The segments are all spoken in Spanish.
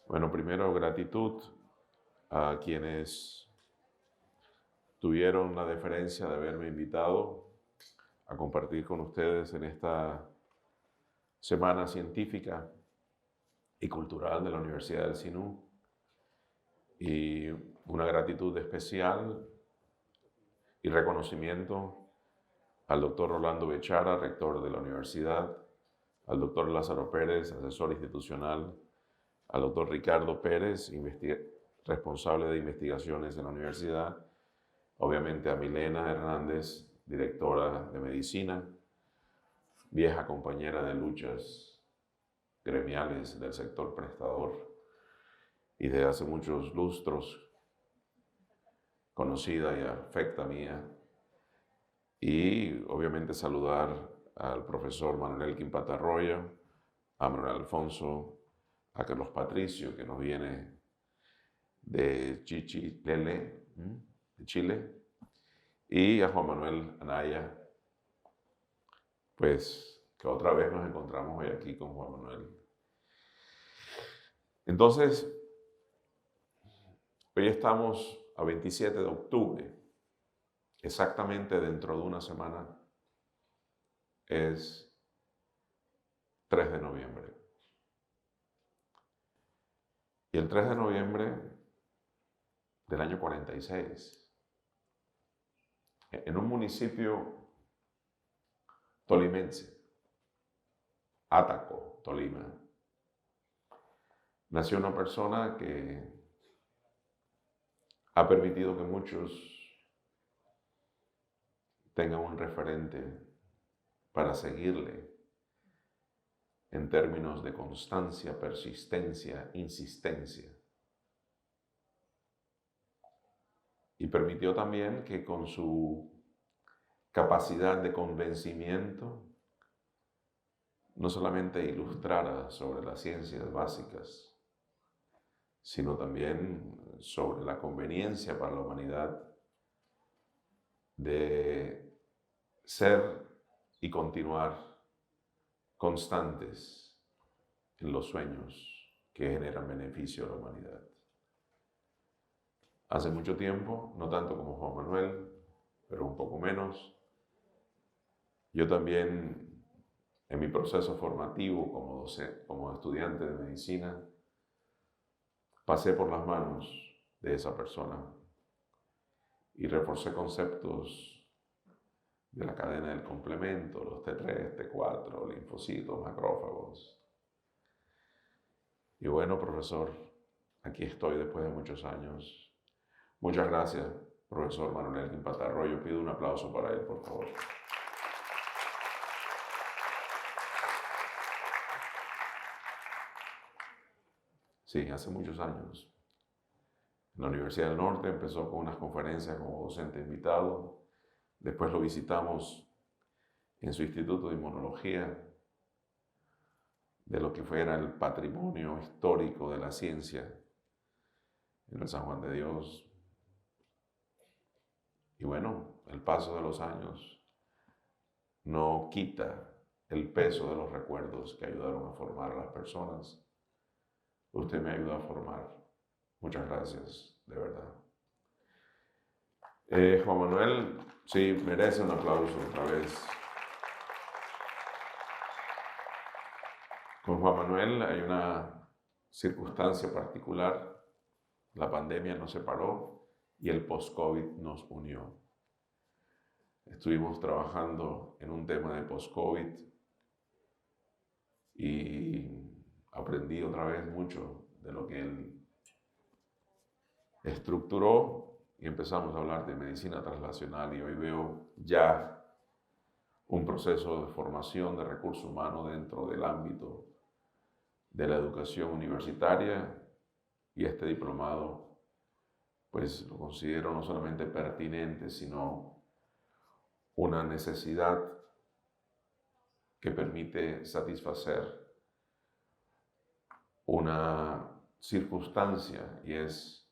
Bueno, primero gratitud a quienes tuvieron la deferencia de haberme invitado a compartir con ustedes en esta semana científica y cultural de la Universidad del Sinú. Y una gratitud especial y reconocimiento al doctor Rolando Bechara, rector de la universidad, al doctor Lázaro Pérez, asesor institucional, al doctor Ricardo Pérez, responsable de investigaciones en la universidad, obviamente a Milena Hernández, directora de medicina, vieja compañera de luchas gremiales del sector prestador y de hace muchos lustros, conocida y afecta mía, y obviamente saludar al profesor Manuel Elkin Patarroyo, a Manuel Alfonso, a Carlos Patricio, que nos viene de Chichilele, de Chile, y a Juan Manuel Anaya, pues que otra vez nos encontramos hoy aquí con Juan Manuel. Entonces, hoy estamos a 27 de octubre, exactamente dentro de una semana es 3 de noviembre. Y el 3 de noviembre del año 46, en un municipio tolimense, Átaco, Tolima, nació una persona que ha permitido que muchos tengan un referente para seguirle en términos de constancia, persistencia, insistencia. Y permitió también que con su capacidad de convencimiento no solamente ilustrara sobre las ciencias básicas, sino también sobre la conveniencia para la humanidad de ser y continuar constantes en los sueños que generan beneficio a la humanidad. Hace mucho tiempo, no tanto como Juan Manuel, pero un poco menos, yo también en mi proceso formativo como estudiante de medicina, pasé por las manos de esa persona y reforcé conceptos de la cadena del complemento, los T3, T4, linfocitos, macrófagos. Y bueno, profesor, aquí estoy después de muchos años. Muchas gracias, profesor Manuel Elkin Patarroyo. Pido un aplauso para él, por favor. Sí, hace muchos años. En la Universidad del Norte empezó con unas conferencias como docente invitado. Después lo visitamos en su Instituto de Inmunología, de lo que fuera el patrimonio histórico de la ciencia en el San Juan de Dios. Y bueno, el paso de los años no quita el peso de los recuerdos que ayudaron a formar a las personas. Usted me ayudó a formar. Muchas gracias, de verdad. Juan Manuel, sí, merece un aplauso otra vez. Con Juan Manuel hay una circunstancia particular. La pandemia nos separó y el post-COVID nos unió. Estuvimos trabajando en un tema de post-COVID y aprendí otra vez mucho de lo que él estructuró y empezamos a hablar de medicina translacional y hoy veo ya un proceso de formación de recurso humano dentro del ámbito de la educación universitaria y este diplomado pues lo considero no solamente pertinente sino una necesidad que permite satisfacer una circunstancia y es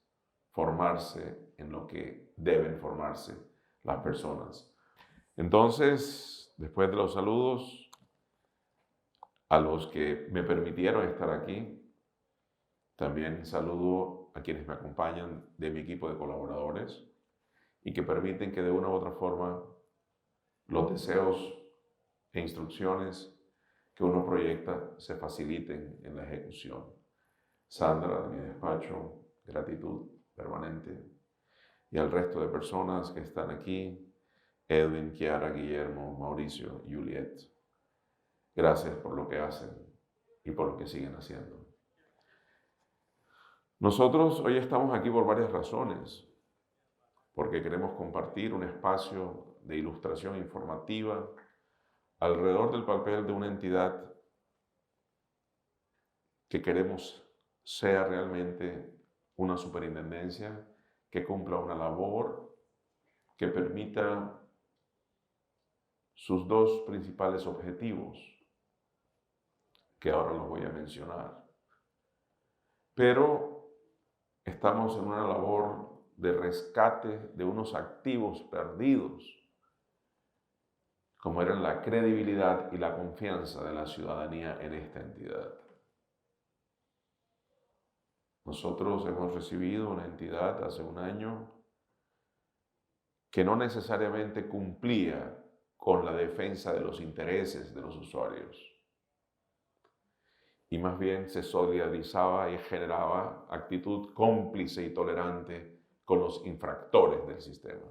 formarse en lo que deben formarse las personas. Entonces, después de los saludos a los que me permitieron estar aquí, También saludo a quienes me acompañan de mi equipo de colaboradores y que permiten que de una u otra forma los deseos e instrucciones que uno proyecta se faciliten en la ejecución. Sandra, de mi despacho, gratitud permanente. Y al resto de personas que están aquí, Edwin, Kiara, Guillermo, Mauricio, Juliet, gracias por lo que hacen y por lo que siguen haciendo. Nosotros hoy estamos aquí por varias razones, porque queremos compartir un espacio de ilustración informativa alrededor del papel de una entidad que queremos sea realmente una superintendencia que cumpla una labor que permita sus dos principales objetivos, que ahora los voy a mencionar. Pero estamos en una labor de rescate de unos activos perdidos, como eran la credibilidad y la confianza de la ciudadanía en esta entidad. Nosotros hemos recibido una entidad hace un año que no necesariamente cumplía con la defensa de los intereses de los usuarios, y más bien se solidarizaba y generaba actitud cómplice y tolerante con los infractores del sistema.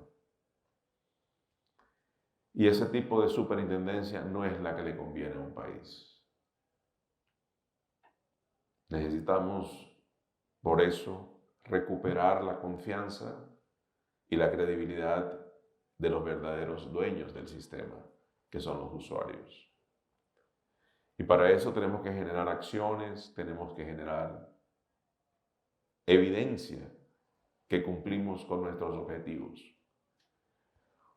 Y ese tipo de superintendencia no es la que le conviene a un país. Necesitamos, por eso, recuperar la confianza y la credibilidad de los verdaderos dueños del sistema, que son los usuarios. Y para eso tenemos que generar acciones, tenemos que generar evidencia que cumplimos con nuestros objetivos.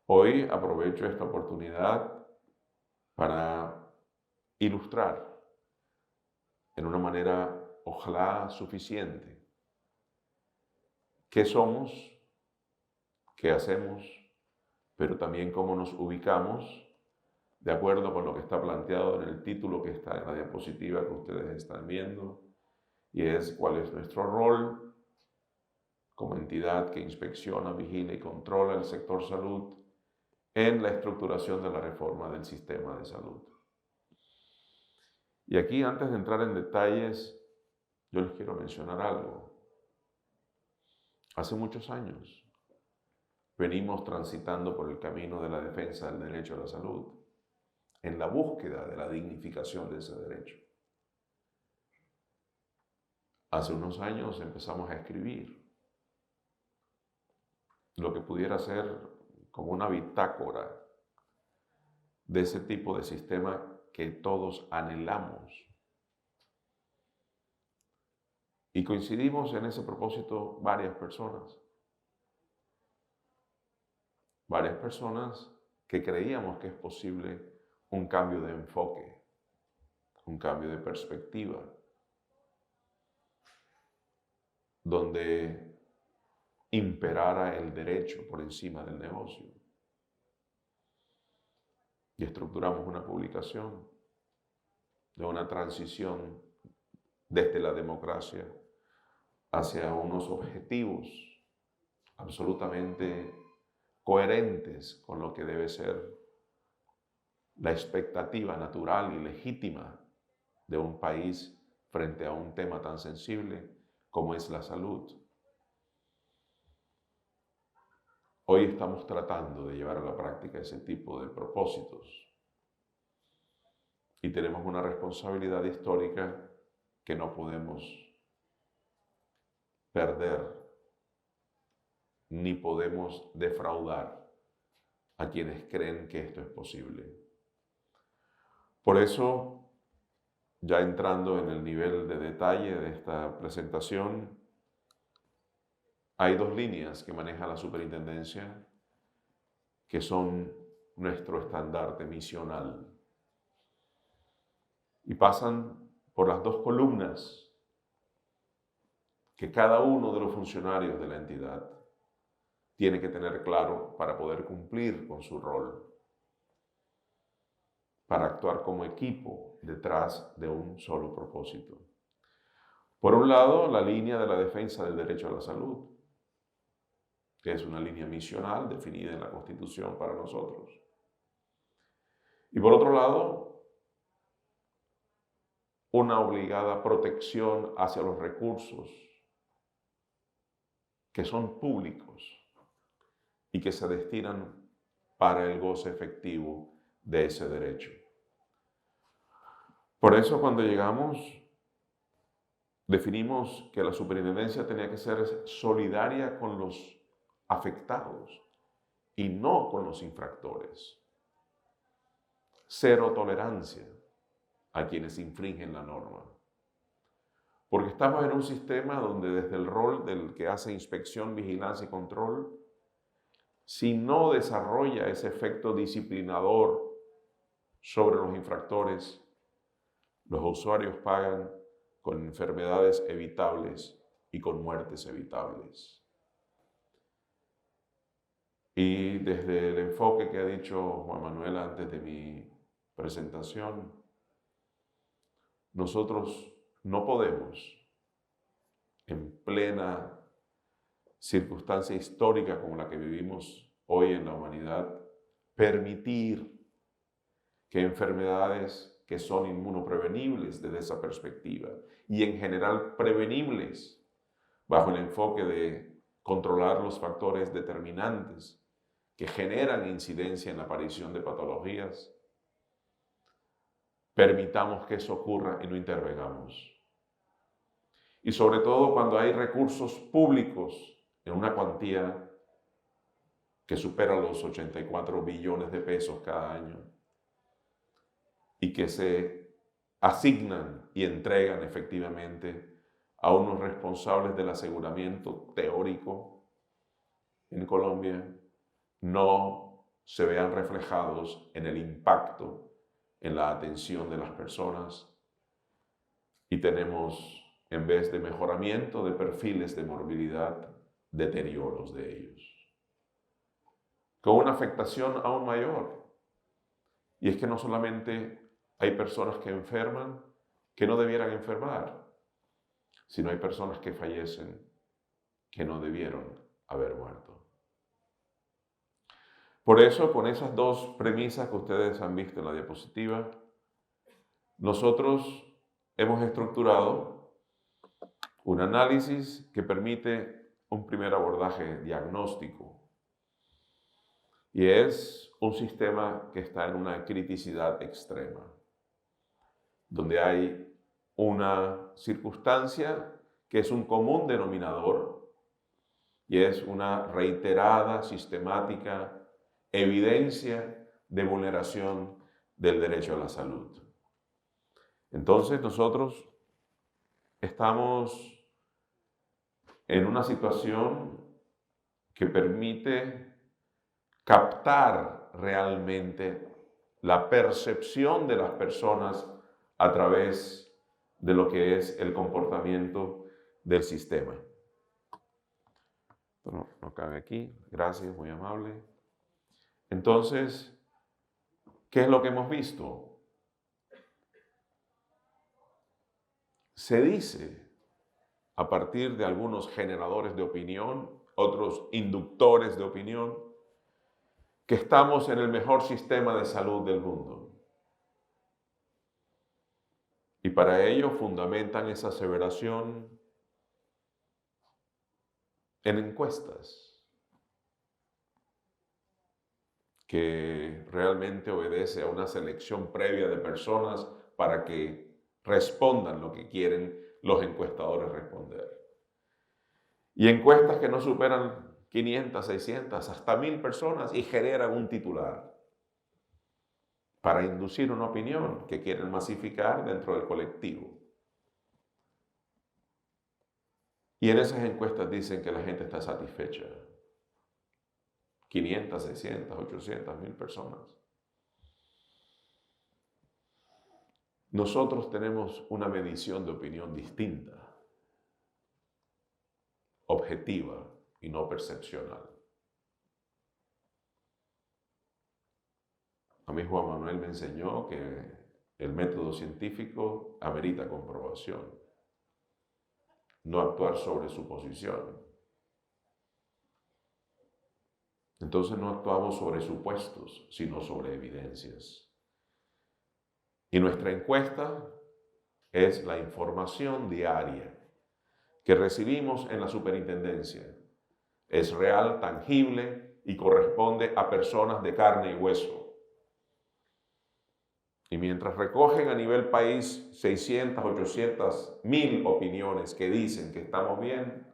Hoy aprovecho esta oportunidad para ilustrar en una manera ojalá suficiente qué somos, qué hacemos, pero también cómo nos ubicamos de acuerdo con lo que está planteado en el título que está en la diapositiva que ustedes están viendo, y es cuál es nuestro rol como entidad que inspecciona, vigila y controla el sector salud en la estructuración de la reforma del sistema de salud. Y aquí, antes de entrar en detalles, yo les quiero mencionar algo. Hace muchos años venimos transitando por el camino de la defensa del derecho a la salud, en la búsqueda de la dignificación de ese derecho. Hace unos años empezamos a escribir lo que pudiera ser como una bitácora de ese tipo de sistema que todos anhelamos. Y coincidimos en ese propósito varias personas que creíamos que es posible un cambio de enfoque, un cambio de perspectiva, donde imperara el derecho por encima del negocio. Y estructuramos una publicación de una transición desde la democracia hacia unos objetivos absolutamente coherentes con lo que debe ser la expectativa natural y legítima de un país frente a un tema tan sensible como es la salud. Hoy estamos tratando de llevar a la práctica ese tipo de propósitos y tenemos una responsabilidad histórica que no podemos perder ni podemos defraudar a quienes creen que esto es posible. Por eso, ya entrando en el nivel de detalle de esta presentación, hay dos líneas que maneja la superintendencia que son nuestro estandarte misional y pasan por las dos columnas que cada uno de los funcionarios de la entidad tiene que tener claro para poder cumplir con su rol, para actuar como equipo detrás de un solo propósito. Por un lado, la línea de la defensa del derecho a la salud, que es una línea misional definida en la Constitución para nosotros. Y por otro lado, una obligada protección hacia los recursos que son públicos y que se destinan para el goce efectivo de ese derecho. Por eso cuando llegamos, definimos que la superintendencia tenía que ser solidaria con los afectados y no con los infractores. Cero tolerancia a quienes infringen la norma. Porque estamos en un sistema donde desde el rol del que hace inspección, vigilancia y control, si no desarrolla ese efecto disciplinador sobre los infractores, los usuarios pagan con enfermedades evitables y con muertes evitables. Y desde el enfoque que ha dicho Juan Manuel antes de mi presentación, nosotros no podemos, en plena circunstancia histórica como la que vivimos hoy en la humanidad, permitir que enfermedades que son inmunoprevenibles desde esa perspectiva y en general prevenibles bajo el enfoque de controlar los factores determinantes que generan incidencia en la aparición de patologías, permitamos que eso ocurra y no intervengamos. Y sobre todo cuando hay recursos públicos en una cuantía que supera los 84 billones de pesos cada año y que se asignan y entregan efectivamente a unos responsables del aseguramiento teórico en Colombia, no se vean reflejados en el impacto en la atención de las personas y tenemos, en vez de mejoramiento de perfiles de morbilidad, deterioros de ellos, con una afectación aún mayor. Y es que no solamente hay personas que enferman que no debieran enfermar, sino hay personas que fallecen que no debieron haber muerto. Por eso, con esas dos premisas que ustedes han visto en la diapositiva, nosotros hemos estructurado un análisis que permite un primer abordaje diagnóstico. Y es un sistema que está en una criticidad extrema, donde hay una circunstancia que es un común denominador y es una reiterada, sistemática evidencia de vulneración del derecho a la salud. Entonces nosotros estamos en una situación que permite captar realmente la percepción de las personas a través de lo que es el comportamiento del sistema. No cabe aquí. Gracias, muy amable. Entonces, ¿qué es lo que hemos visto? Se dice, a partir de algunos generadores de opinión, otros inductores de opinión, que estamos en el mejor sistema de salud del mundo. Y para ello fundamentan esa aseveración en encuestas que realmente obedece a una selección previa de personas para que respondan lo que quieren los encuestadores responder. Y encuestas que no superan 500, 600, hasta 1000 personas y generan un titular para inducir una opinión que quieren masificar dentro del colectivo. Y en esas encuestas dicen que la gente está satisfecha. 500, 600, 800, 1000 personas. Nosotros tenemos una medición de opinión distinta, objetiva y no percepcional. A mí Juan Manuel me enseñó que el método científico amerita comprobación. no actuar sobre suposición. Entonces no actuamos sobre supuestos, sino sobre evidencias. Y nuestra encuesta es la información diaria que recibimos en la superintendencia. Es real, tangible y corresponde a personas de carne y hueso. Y mientras recogen a nivel país 600, 800, 1000 opiniones que dicen que estamos bien,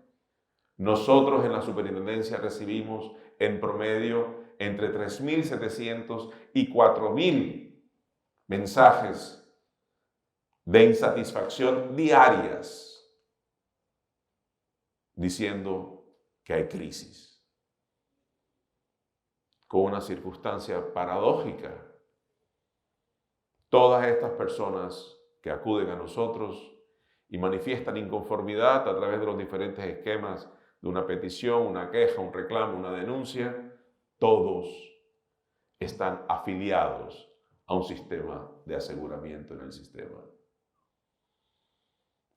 nosotros en la superintendencia recibimos en promedio entre 3.700 y 4.000 mensajes de insatisfacción diarias diciendo que hay crisis. Con una circunstancia paradójica. Todas estas personas que acuden a nosotros y manifiestan inconformidad a través de los diferentes esquemas de una petición, una queja, un reclamo, una denuncia, todos están afiliados a un sistema de aseguramiento en el sistema.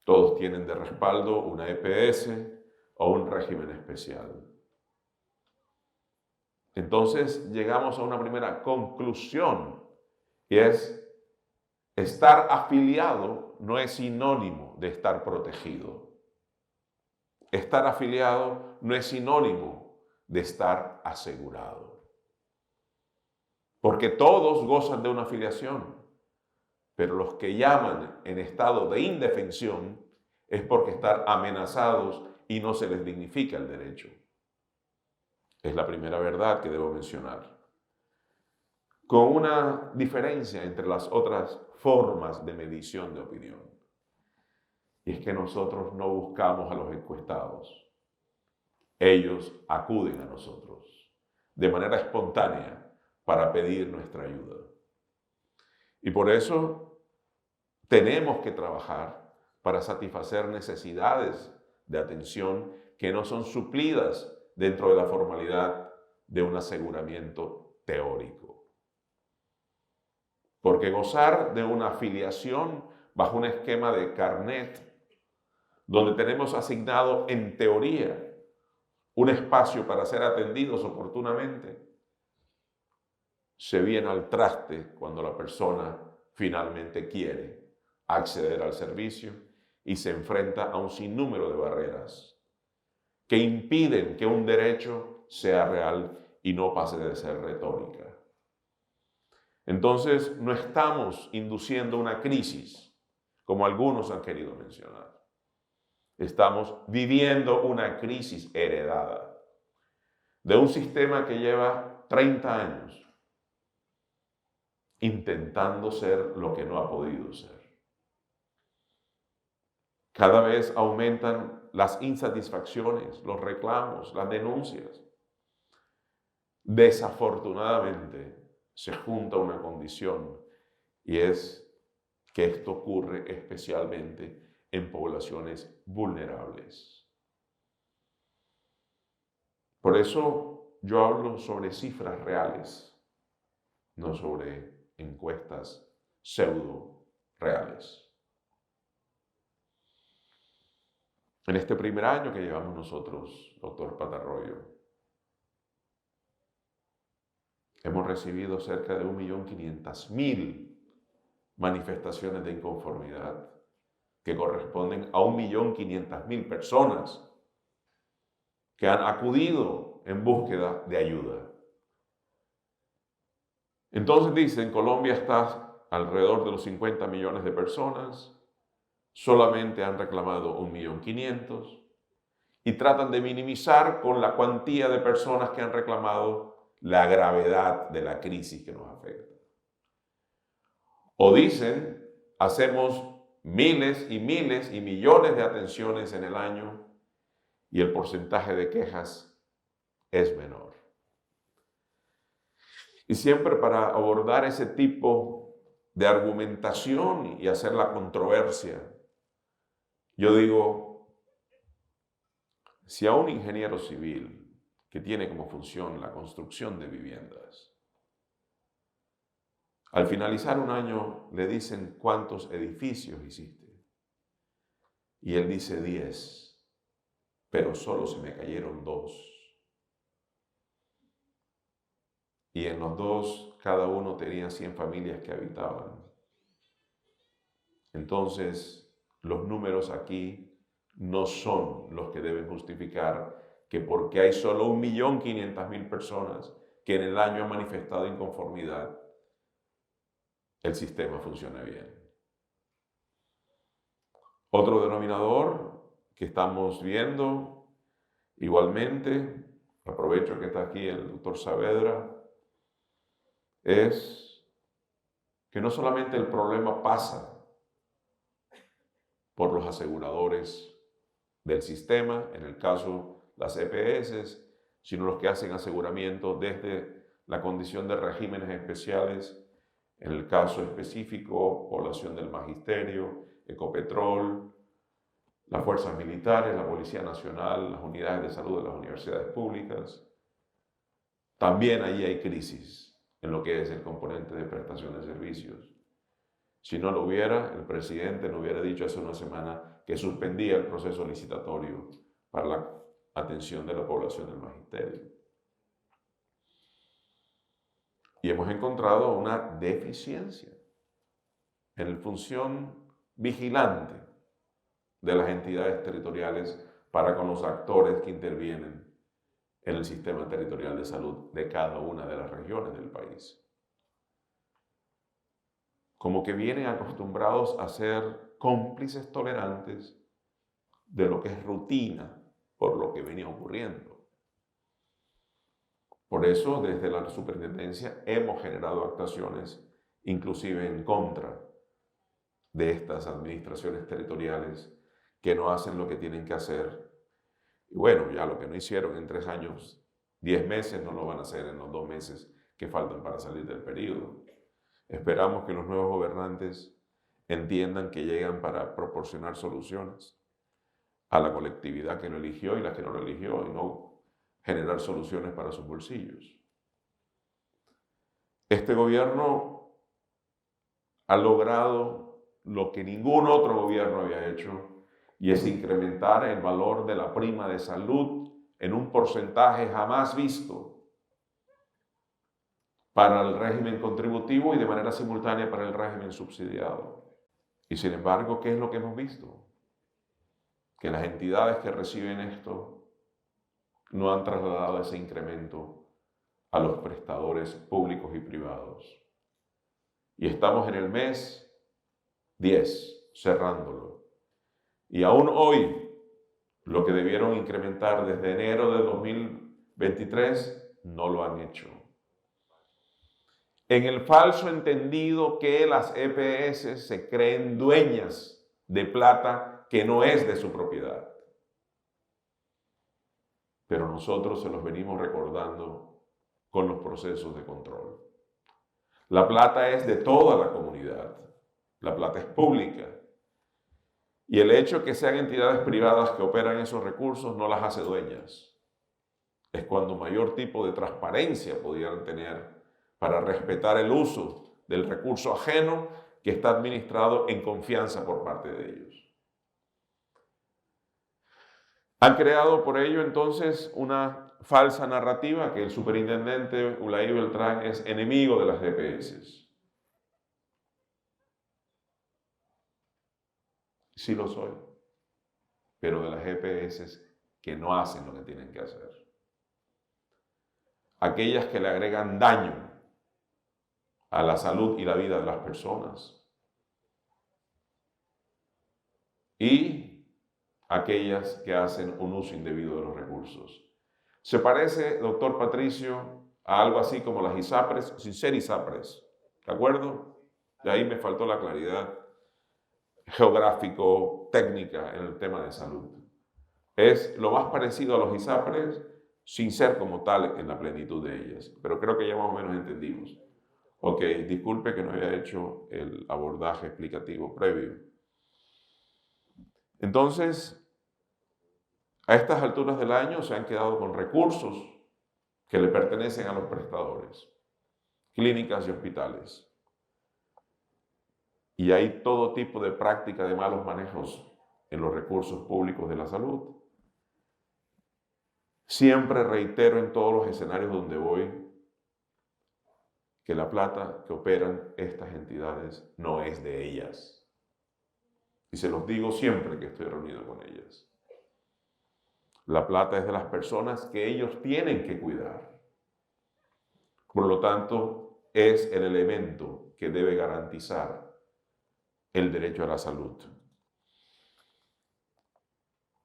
Todos tienen de respaldo una EPS o un régimen especial. Entonces llegamos a una primera conclusión, y es: estar afiliado no es sinónimo de estar protegido. Estar afiliado no es sinónimo de estar asegurado. Porque todos gozan de una afiliación, pero los que llaman en estado de indefensión es porque están amenazados y no se les dignifica el derecho. Es la primera verdad que debo mencionar. Con una diferencia entre las otras formas de medición de opinión. Y es que nosotros no buscamos a los encuestados. Ellos acuden a nosotros de manera espontánea para pedir nuestra ayuda. Y por eso tenemos que trabajar para satisfacer necesidades de atención que no son suplidas dentro de la formalidad de un aseguramiento teórico. Porque gozar de una afiliación bajo un esquema de carnet, donde tenemos asignado en teoría un espacio para ser atendidos oportunamente, se viene al traste cuando la persona finalmente quiere acceder al servicio y se enfrenta a un sinnúmero de barreras que impiden que un derecho sea real y no pase de ser retórica. Entonces, no estamos induciendo una crisis, como algunos han querido mencionar. Estamos viviendo una crisis heredada de un sistema que lleva 30 años intentando ser lo que no ha podido ser. Cada vez aumentan las insatisfacciones, los reclamos, las denuncias. Desafortunadamente, se junta una condición, y es que esto ocurre especialmente en poblaciones vulnerables. Por eso yo hablo sobre cifras reales, no sobre encuestas pseudo reales. En este primer año que llevamos nosotros, doctor Patarroyo, hemos recibido cerca de 1.500.000 manifestaciones de inconformidad, que corresponden a 1.500.000 personas que han acudido en búsqueda de ayuda. Entonces dicen, Colombia está alrededor de los 50 millones de personas, solamente han reclamado 1.500.000 y tratan de minimizar con la cuantía de personas que han reclamado la gravedad de la crisis que nos afecta. O dicen, hacemos miles y miles y millones de atenciones en el año y el porcentaje de quejas es menor. Y siempre para abordar ese tipo de argumentación y hacer la controversia, yo digo, si a un ingeniero civil que tiene como función la construcción de viviendas, al finalizar un año le dicen cuántos edificios hiciste, y él dice 10, pero solo se me cayeron 2. Y en los 2, cada uno tenía 100 familias que habitaban. Entonces, los números aquí no son los que deben justificar que porque hay solo 1.500.000 personas que en el año han manifestado inconformidad, el sistema funcione bien. Otro denominador que estamos viendo, igualmente, aprovecho que está aquí el doctor Saavedra, es que no solamente el problema pasa por los aseguradores del sistema, en el caso las EPS, sino los que hacen aseguramiento desde la condición de regímenes especiales, en el caso específico, población del magisterio, Ecopetrol, las fuerzas militares, la Policía Nacional, las unidades de salud de las universidades públicas. También ahí hay crisis en lo que es el componente de prestación de servicios. Si no lo hubiera, el presidente no hubiera dicho hace una semana que suspendía el proceso licitatorio para la atención de la población del magisterio. Y hemos encontrado una deficiencia en la función vigilante de las entidades territoriales para con los actores que intervienen en el sistema territorial de salud de cada una de las regiones del país. Como que vienen acostumbrados a ser cómplices tolerantes de lo que es rutina por lo que venía ocurriendo. Por eso, desde la superintendencia hemos generado actuaciones, inclusive en contra de estas administraciones territoriales que no hacen lo que tienen que hacer. Y bueno, ya lo que no hicieron en 3 años, 10 meses, no lo van a hacer en los 2 meses que faltan para salir del periodo. Esperamos que los nuevos gobernantes entiendan que llegan para proporcionar soluciones a la colectividad que lo eligió y la que no lo eligió, y no generar soluciones para sus bolsillos. Este gobierno ha logrado lo que ningún otro gobierno había hecho, y es incrementar el valor de la prima de salud en un porcentaje jamás visto para el régimen contributivo y de manera simultánea para el régimen subsidiado. Y sin embargo, ¿qué es lo que hemos visto? Que las entidades que reciben esto no han trasladado ese incremento a los prestadores públicos y privados. Y estamos en el mes 10, cerrándolo. Y aún hoy, lo que debieron incrementar desde enero de 2023, no lo han hecho. En el falso entendido que las EPS se creen dueñas de plata que no es de su propiedad. Pero nosotros se los venimos recordando con los procesos de control. La plata es de toda la comunidad. La plata es pública. Y el hecho de que sean entidades privadas que operan esos recursos no las hace dueñas. Es cuando mayor tipo de transparencia pudieran tener para respetar el uso del recurso ajeno que está administrado en confianza por parte de ellos. Han creado por ello entonces una falsa narrativa que el superintendente Ulaí Beltrán es enemigo de las EPS. Sí lo soy, pero de las EPS que no hacen lo que tienen que hacer. Aquellas que le agregan daño a la salud y la vida de las personas. Y aquellas que hacen un uso indebido de los recursos. Se parece, doctor Patricio, a algo así como las ISAPRES, sin ser ISAPRES. ¿De acuerdo? De ahí me faltó la claridad geográfico-técnica en el tema de salud. Es lo más parecido a los ISAPRES, sin ser como tal en la plenitud de ellas. Pero creo que ya más o menos entendimos. Ok, disculpe que no haya hecho el abordaje explicativo previo. Entonces, a estas alturas del año se han quedado con recursos que le pertenecen a los prestadores, clínicas y hospitales. Y hay todo tipo de práctica de malos manejos en los recursos públicos de la salud. Siempre reitero en todos los escenarios donde voy que la plata que operan estas entidades no es de ellas. Y se los digo siempre que estoy reunido con ellas. La plata es de las personas que ellos tienen que cuidar. Por lo tanto, es el elemento que debe garantizar el derecho a la salud.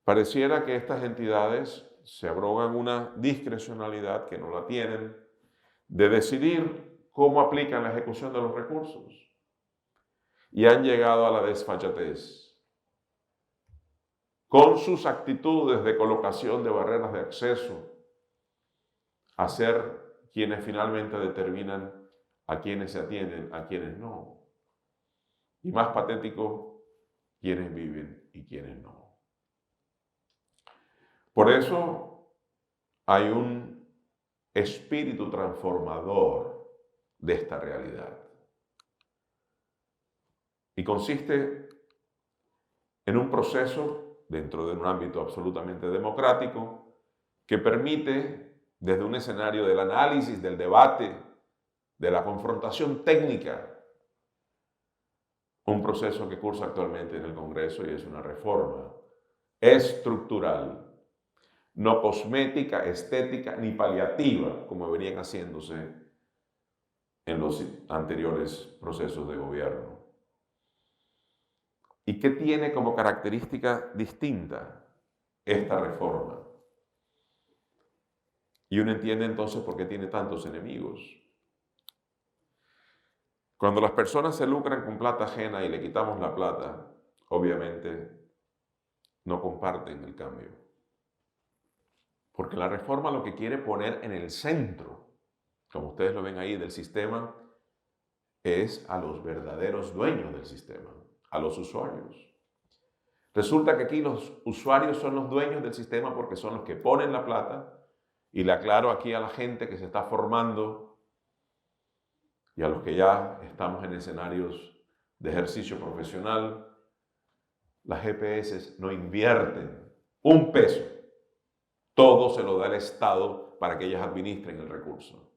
Pareciera que estas entidades se abrogan una discrecionalidad que no la tienen de decidir cómo aplican la ejecución de los recursos y han llegado a la desfachatez con sus actitudes de colocación de barreras de acceso a ser quienes finalmente determinan a quienes se atienden, a quienes no. Y más patético, quienes viven y quienes no. Por eso hay un espíritu transformador de esta realidad. Y consiste en un proceso dentro de un ámbito absolutamente democrático que permite, desde un escenario del análisis, del debate, de la confrontación técnica, un proceso que cursa actualmente en el Congreso y es una reforma estructural, no cosmética, estética ni paliativa, como venían haciéndose en los anteriores procesos de gobierno. ¿Y qué tiene como característica distinta esta reforma? Y uno entiende entonces por qué tiene tantos enemigos. Cuando las personas se lucran con plata ajena y le quitamos la plata, obviamente no comparten el cambio. Porque la reforma lo que quiere poner en el centro, como ustedes lo ven ahí, del sistema, es a los verdaderos dueños del sistema, a los usuarios. Resulta que aquí los usuarios son los dueños del sistema porque son los que ponen la plata, y le aclaro aquí a la gente que se está formando y a los que ya estamos en escenarios de ejercicio profesional, las GPS no invierten un peso. Todo se lo da el Estado para que ellas administren el recurso.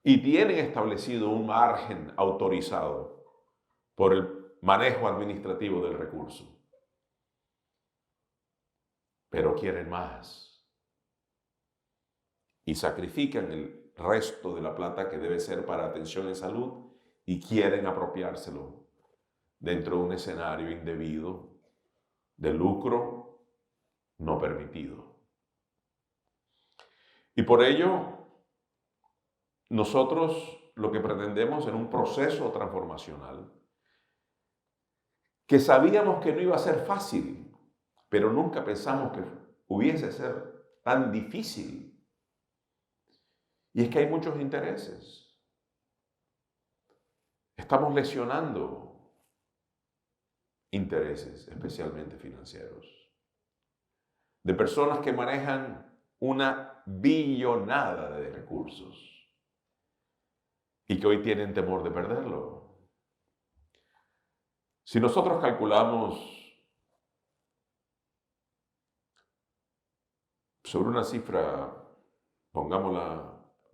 Y tienen establecido un margen autorizado por el manejo administrativo del recurso. Pero quieren más. Y sacrifican el resto de la plata que debe ser para atención en salud y quieren apropiárselo dentro de un escenario indebido de lucro no permitido. Y por ello, nosotros lo que pretendemos en un proceso transformacional, que sabíamos que no iba a ser fácil, pero nunca pensamos que hubiese ser tan difícil. Y es que hay muchos intereses. Estamos lesionando intereses, especialmente financieros, de personas que manejan una billonada de recursos y que hoy tienen temor de perderlo. Si nosotros calculamos sobre una cifra, pongámosla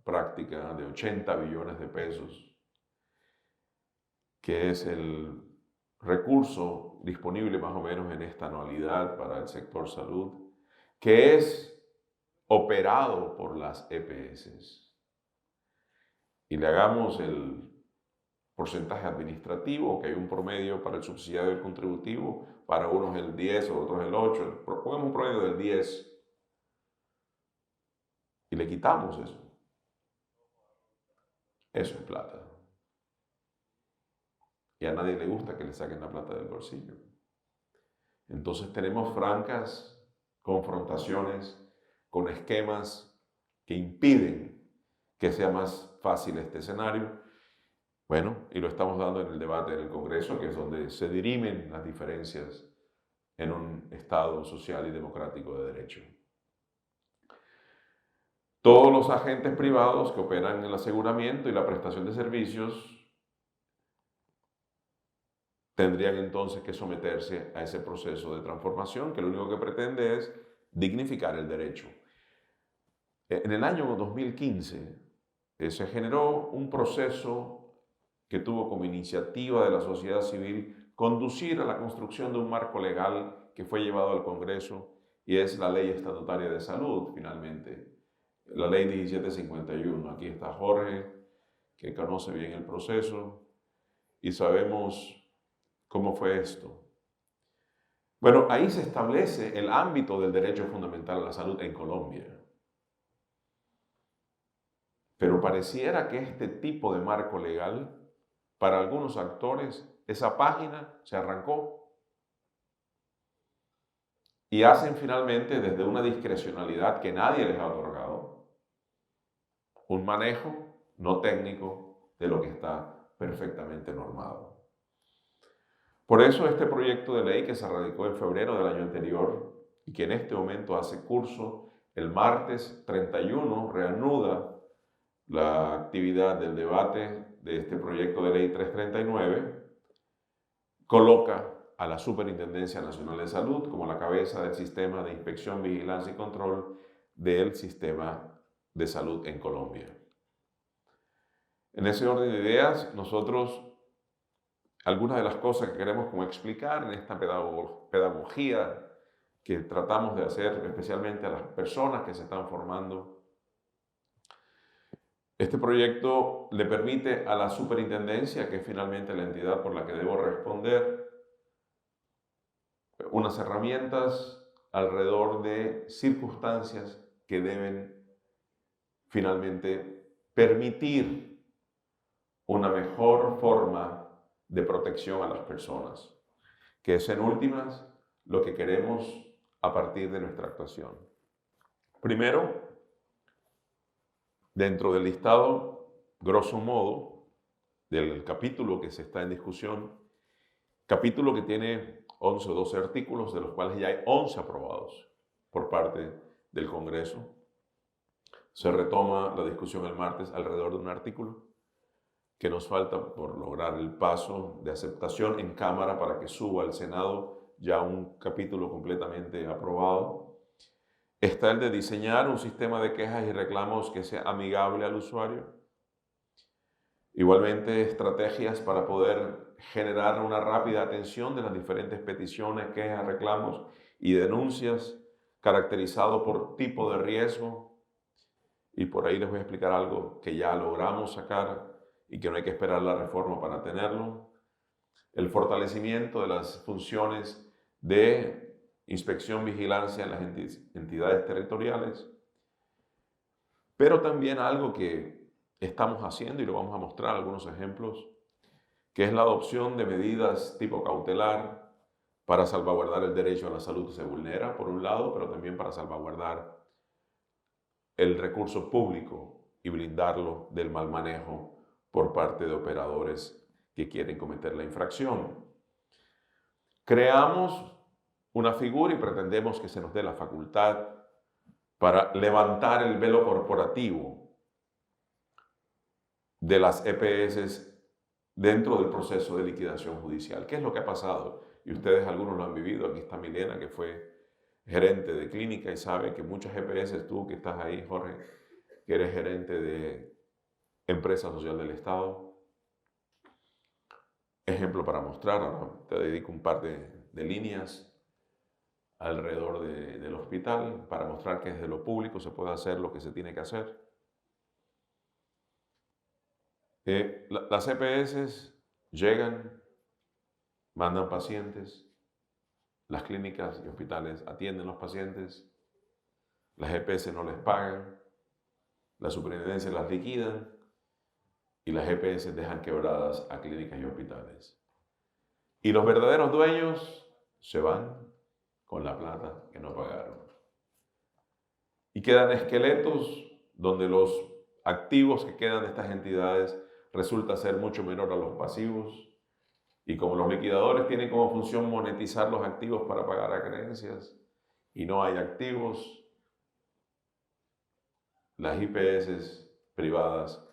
práctica, de 80 billones de pesos, que es el recurso disponible más o menos en esta anualidad para el sector salud, que es operado por las EPS. Y le hagamos el porcentaje administrativo, que hay un promedio para el subsidiado y el contributivo, para unos el 10, otros el 8, pongamos un promedio del 10, y le quitamos eso. Eso es plata. Y a nadie le gusta que le saquen la plata del bolsillo. Entonces tenemos francas confrontaciones con esquemas que impiden que sea más fácil este escenario. Bueno, y lo estamos dando en el debate en el Congreso, que es donde se dirimen las diferencias en un Estado social y democrático de derecho. Todos los agentes privados que operan en el aseguramiento y la prestación de servicios tendrían entonces que someterse a ese proceso de transformación que lo único que pretende es dignificar el derecho. En el año 2015 se generó un proceso que tuvo como iniciativa de la sociedad civil conducir a la construcción de un marco legal que fue llevado al Congreso y es la Ley Estatutaria de Salud, finalmente, la Ley 1751. Aquí está Jorge, que conoce bien el proceso y sabemos cómo fue esto. Bueno, ahí se establece el ámbito del derecho fundamental a la salud en Colombia. Pero pareciera que este tipo de marco legal, para algunos actores, esa página se arrancó y hacen finalmente, desde una discrecionalidad que nadie les ha otorgado, un manejo no técnico de lo que está perfectamente normado. Por eso este proyecto de ley que se radicó en febrero del año anterior y que en este momento hace curso, el martes 31 reanuda la actividad del debate de este proyecto de ley 339, coloca a la Superintendencia Nacional de Salud como la cabeza del sistema de inspección, vigilancia y control del sistema de salud en Colombia. En ese orden de ideas, nosotros, algunas de las cosas que queremos como explicar en esta pedagogía que tratamos de hacer especialmente a las personas que se están formando. Este proyecto le permite a la superintendencia, que es finalmente la entidad por la que debo responder, unas herramientas alrededor de circunstancias que deben finalmente permitir una mejor forma de protección a las personas, que es en últimas lo que queremos a partir de nuestra actuación. Primero, dentro del listado, grosso modo, del capítulo que se está en discusión, capítulo que tiene 11 o 12 artículos, de los cuales ya hay 11 aprobados por parte del Congreso. Se retoma la discusión el martes alrededor de un artículo que nos falta por lograr el paso de aceptación en Cámara para que suba al Senado ya un capítulo completamente aprobado. Está el de diseñar un sistema de quejas y reclamos que sea amigable al usuario. Igualmente, estrategias para poder generar una rápida atención de las diferentes peticiones, quejas, reclamos y denuncias, caracterizado por tipo de riesgo. Y por ahí les voy a explicar algo que ya logramos sacar y que no hay que esperar la reforma para tenerlo. El fortalecimiento de las funciones de inspección, vigilancia en las entidades territoriales, pero también algo que estamos haciendo y lo vamos a mostrar algunos ejemplos, que es la adopción de medidas tipo cautelar para salvaguardar el derecho a la salud que se vulnera, por un lado, pero también para salvaguardar el recurso público y blindarlo del mal manejo por parte de operadores que quieren cometer la infracción. Creamos una figura y pretendemos que se nos dé la facultad para levantar el velo corporativo de las EPS dentro del proceso de liquidación judicial. ¿Qué es lo que ha pasado? Y ustedes algunos lo han vivido. Aquí está Milena, que fue gerente de clínica y sabe que muchas EPS, tú que estás ahí, Jorge, que eres gerente de empresa social del Estado. Ejemplo para mostrar, ahora te dedico un par de líneas alrededor del hospital para mostrar que desde lo público se puede hacer lo que se tiene que hacer. Las EPS llegan, mandan pacientes, las clínicas y hospitales atienden los pacientes, las EPS no les pagan, la superintendencia las liquidan y las EPS dejan quebradas a clínicas y hospitales. Y los verdaderos dueños se van con la plata que no pagaron. Y quedan esqueletos donde los activos que quedan de estas entidades resulta ser mucho menor a los pasivos. Y como los liquidadores tienen como función monetizar los activos para pagar a creencias y no hay activos, las IPS privadas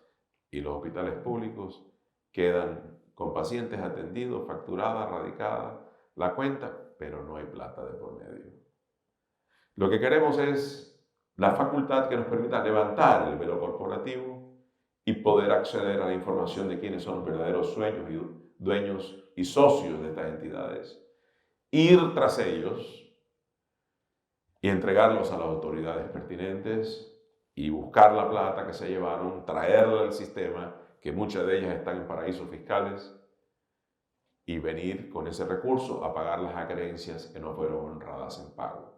y los hospitales públicos quedan con pacientes atendidos, facturada, radicada la cuenta, pero no hay plata de por medio. Lo que queremos es la facultad que nos permita levantar el velo corporativo y poder acceder a la información de quiénes son los verdaderos dueños y socios de estas entidades. Ir tras ellos y entregarlos a las autoridades pertinentes y buscar la plata que se llevaron, traerla al sistema, que muchas de ellas están en paraísos fiscales, y venir con ese recurso a pagar las acreencias que no fueron honradas en pago.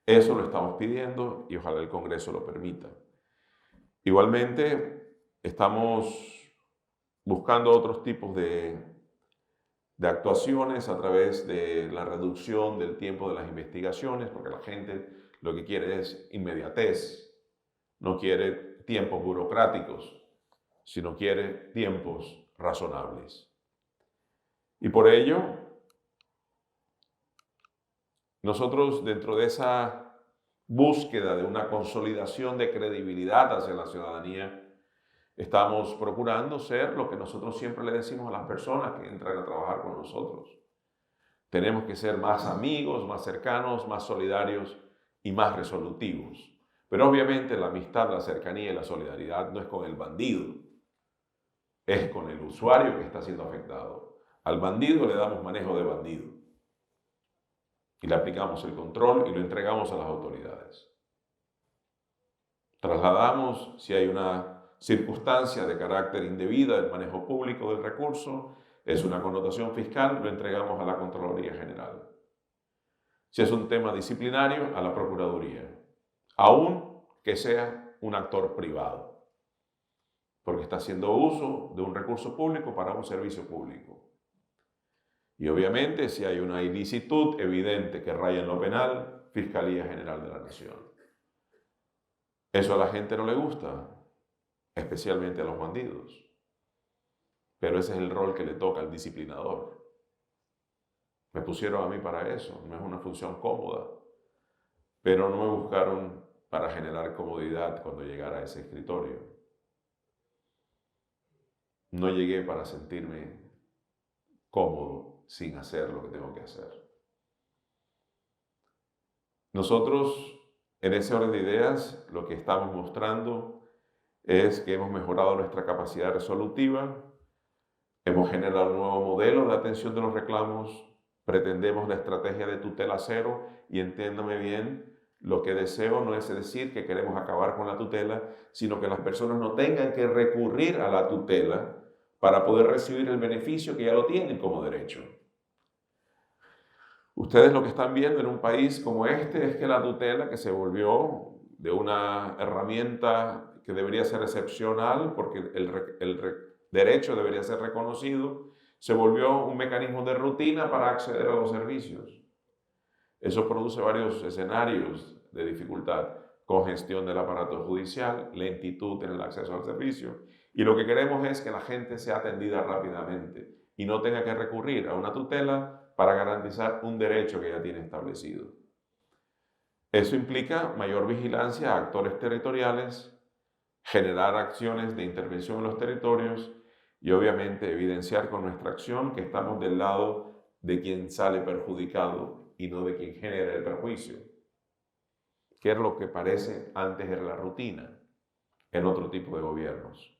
Eso lo estamos pidiendo y ojalá el Congreso lo permita. Igualmente, estamos buscando otros tipos de actuaciones a través de la reducción del tiempo de las investigaciones, porque la gente lo que quiere es inmediatez, no quiere tiempos burocráticos, sino quiere tiempos razonables. Y por ello, nosotros dentro de esa búsqueda de una consolidación de credibilidad hacia la ciudadanía, estamos procurando ser lo que nosotros siempre le decimos a las personas que entran a trabajar con nosotros. Tenemos que ser más amigos, más cercanos, más solidarios y más resolutivos. Pero obviamente la amistad, la cercanía y la solidaridad no es con el bandido, es con el usuario que está siendo afectado. Al bandido le damos manejo de bandido y le aplicamos el control y lo entregamos a las autoridades. Trasladamos, si hay una circunstancia de carácter indebida del manejo público del recurso, es una connotación fiscal, lo entregamos a la Contraloría General. Si es un tema disciplinario, a la Procuraduría, aun que sea un actor privado, porque está haciendo uso de un recurso público para un servicio público. Y obviamente, si hay una ilicitud evidente que raya en lo penal, Fiscalía General de la Nación. Eso a la gente no le gusta, especialmente a los bandidos. Pero ese es el rol que le toca al disciplinador. Me pusieron a mí para eso, no es una función cómoda, pero no me buscaron para generar comodidad cuando llegara a ese escritorio. No llegué para sentirme cómodo sin hacer lo que tengo que hacer. Nosotros, en ese orden de ideas, lo que estamos mostrando es que hemos mejorado nuestra capacidad resolutiva, hemos generado un nuevo modelo de atención de los reclamos, pretendemos la estrategia de tutela cero y entiéndame bien, lo que deseo no es decir que queremos acabar con la tutela, sino que las personas no tengan que recurrir a la tutela para poder recibir el beneficio que ya lo tienen como derecho. Ustedes lo que están viendo en un país como este es que la tutela, que se volvió de una herramienta que debería ser excepcional porque el derecho debería ser reconocido, se volvió un mecanismo de rutina para acceder a los servicios. Eso produce varios escenarios de dificultad: congestión del aparato judicial, lentitud en el acceso al servicio. Y lo que queremos es que la gente sea atendida rápidamente y no tenga que recurrir a una tutela para garantizar un derecho que ya tiene establecido. Eso implica mayor vigilancia a actores territoriales, generar acciones de intervención en los territorios y obviamente evidenciar con nuestra acción que estamos del lado de quien sale perjudicado y no de quien genera el perjuicio, que es lo que parece antes era la rutina en otro tipo de gobiernos.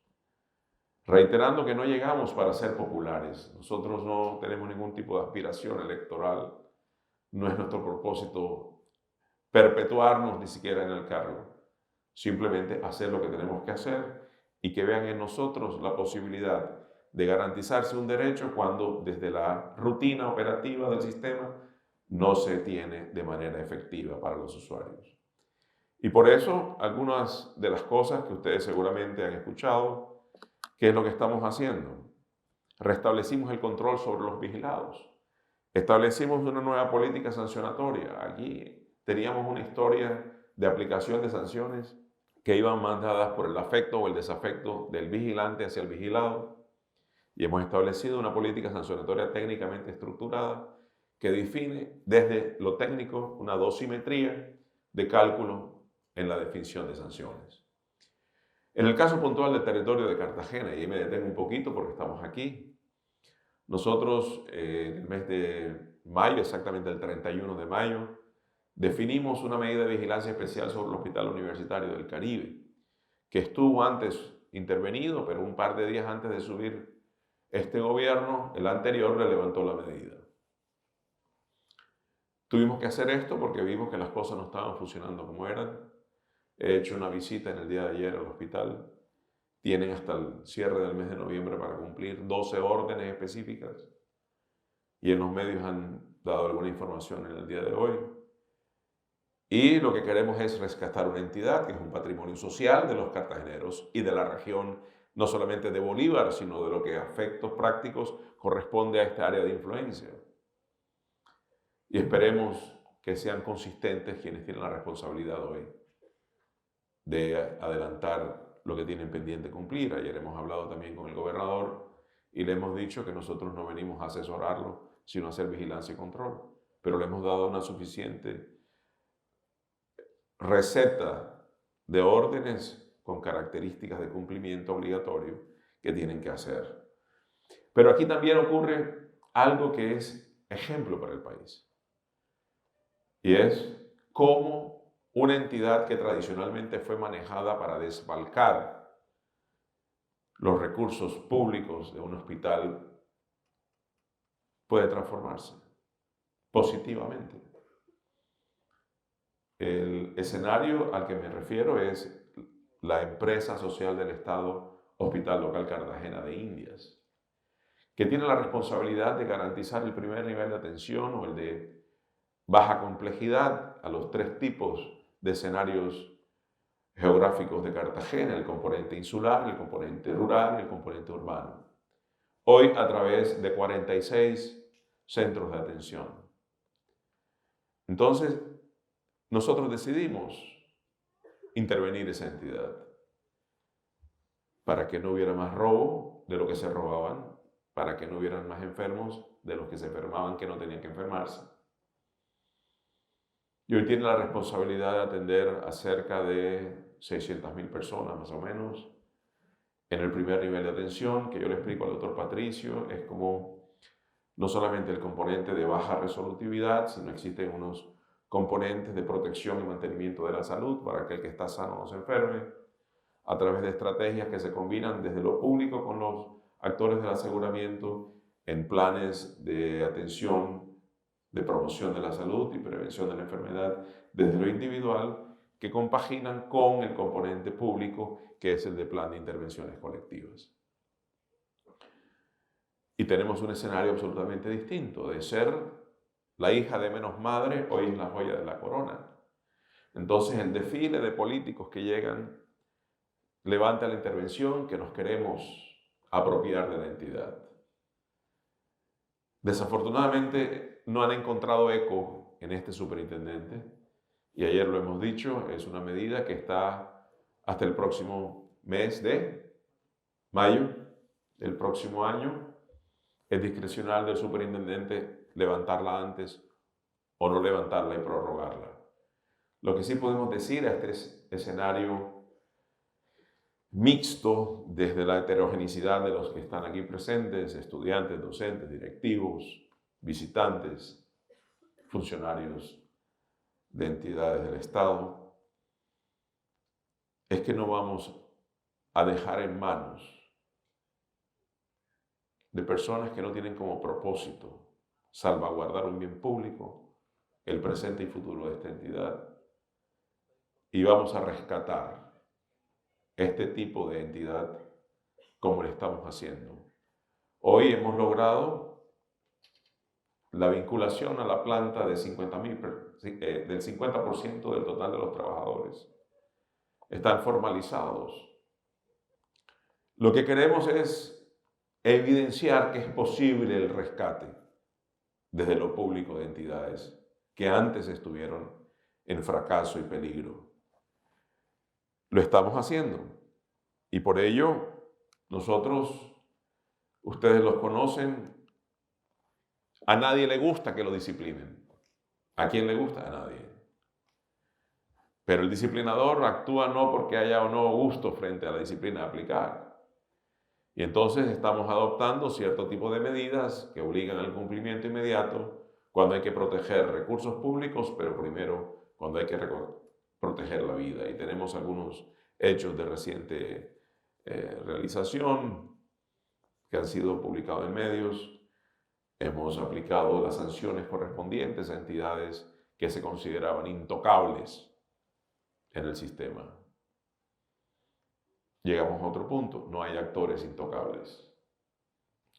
Reiterando que no llegamos para ser populares, nosotros no tenemos ningún tipo de aspiración electoral, no es nuestro propósito perpetuarnos ni siquiera en el cargo, simplemente hacer lo que tenemos que hacer y que vean en nosotros la posibilidad de garantizarse un derecho cuando desde la rutina operativa del sistema no se tiene de manera efectiva para los usuarios. Y por eso algunas de las cosas que ustedes seguramente han escuchado, ¿qué es lo que estamos haciendo? Restablecimos el control sobre los vigilados. Establecimos una nueva política sancionatoria. Aquí teníamos una historia de aplicación de sanciones que iban mandadas por el afecto o el desafecto del vigilante hacia el vigilado. Y hemos establecido una política sancionatoria técnicamente estructurada que define desde lo técnico una dosimetría de cálculo en la definición de sanciones. En el caso puntual del territorio de Cartagena, y ahí me detengo un poquito porque estamos aquí, nosotros en el mes de mayo, exactamente el 31 de mayo, definimos una medida de vigilancia especial sobre el Hospital Universitario del Caribe, que estuvo antes intervenido, pero un par de días antes de subir este gobierno, el anterior, le levantó la medida. Tuvimos que hacer esto porque vimos que las cosas no estaban funcionando como eran. He hecho una visita en el día de ayer al hospital. Tienen hasta el cierre del mes de noviembre para cumplir 12 órdenes específicas. Y en los medios han dado alguna información en el día de hoy. Y lo que queremos es rescatar una entidad que es un patrimonio social de los cartageneros y de la región, no solamente de Bolívar, sino de lo que a efectos prácticos corresponde a esta área de influencia. Y esperemos que sean consistentes quienes tienen la responsabilidad hoy de adelantar lo que tienen pendiente cumplir. Ayer hemos hablado también con el gobernador y le hemos dicho que nosotros no venimos a asesorarlo, sino a hacer vigilancia y control. Pero le hemos dado una suficiente receta de órdenes con características de cumplimiento obligatorio que tienen que hacer. Pero aquí también ocurre algo que es ejemplo para el país. Y es cómo una entidad que tradicionalmente fue manejada para desfalcar los recursos públicos de un hospital puede transformarse positivamente. El escenario al que me refiero es la empresa social del Estado Hospital Local Cartagena de Indias, que tiene la responsabilidad de garantizar el primer nivel de atención o el de baja complejidad a los 3 tipos de escenarios geográficos de Cartagena, el componente insular, el componente rural y el componente urbano. Hoy a través de 46 centros de atención. Entonces, nosotros decidimos intervenir esa entidad para que no hubiera más robo de lo que se robaban, para que no hubieran más enfermos de los que se enfermaban que no tenían que enfermarse. Y hoy tiene la responsabilidad de atender a cerca de 600.000 personas más o menos. En el primer nivel de atención, que yo le explico al doctor Patricio, es como no solamente el componente de baja resolutividad, sino existen unos componentes de protección y mantenimiento de la salud para que el que está sano no se enferme, a través de estrategias que se combinan desde lo público con los actores del aseguramiento en planes de atención, de promoción de la salud y prevención de la enfermedad desde lo individual, que compaginan con el componente público, que es el de plan de intervenciones colectivas. Y tenemos un escenario absolutamente distinto. De ser la hija de menos madre, hoy es la joya de la corona. Entonces el desfile de políticos que llegan levanta la intervención que nos queremos apropiar de la entidad. Desafortunadamente no han encontrado eco en este superintendente y ayer lo hemos dicho, es una medida que está hasta el próximo mes de mayo del próximo año. Es discrecional del superintendente levantarla antes o no levantarla y prorrogarla. Lo que sí podemos decir a este escenario mixto desde la heterogeneidad de los que están aquí presentes, estudiantes, docentes, directivos, visitantes, funcionarios de entidades del Estado, es que no vamos a dejar en manos de personas que no tienen como propósito salvaguardar un bien público, el presente y futuro de esta entidad, y vamos a rescatar este tipo de entidad como lo estamos haciendo. Hoy hemos logrado la vinculación a la planta de 50.000, del 50% del total de los trabajadores. Están formalizados. Lo que queremos es evidenciar que es posible el rescate desde lo público de entidades que antes estuvieron en fracaso y peligro. Lo estamos haciendo y por ello nosotros, ustedes los conocen, a nadie le gusta que lo disciplinen. ¿A quién le gusta? A nadie. Pero el disciplinador actúa no porque haya o no gusto frente a la disciplina a aplicar. Y entonces estamos adoptando cierto tipo de medidas que obligan al cumplimiento inmediato, cuando hay que proteger recursos públicos, pero primero cuando hay que proteger la vida. Y tenemos algunos hechos de reciente realización que han sido publicados en medios. Hemos aplicado las sanciones correspondientes a entidades que se consideraban intocables en el sistema. Llegamos a otro punto, no hay actores intocables.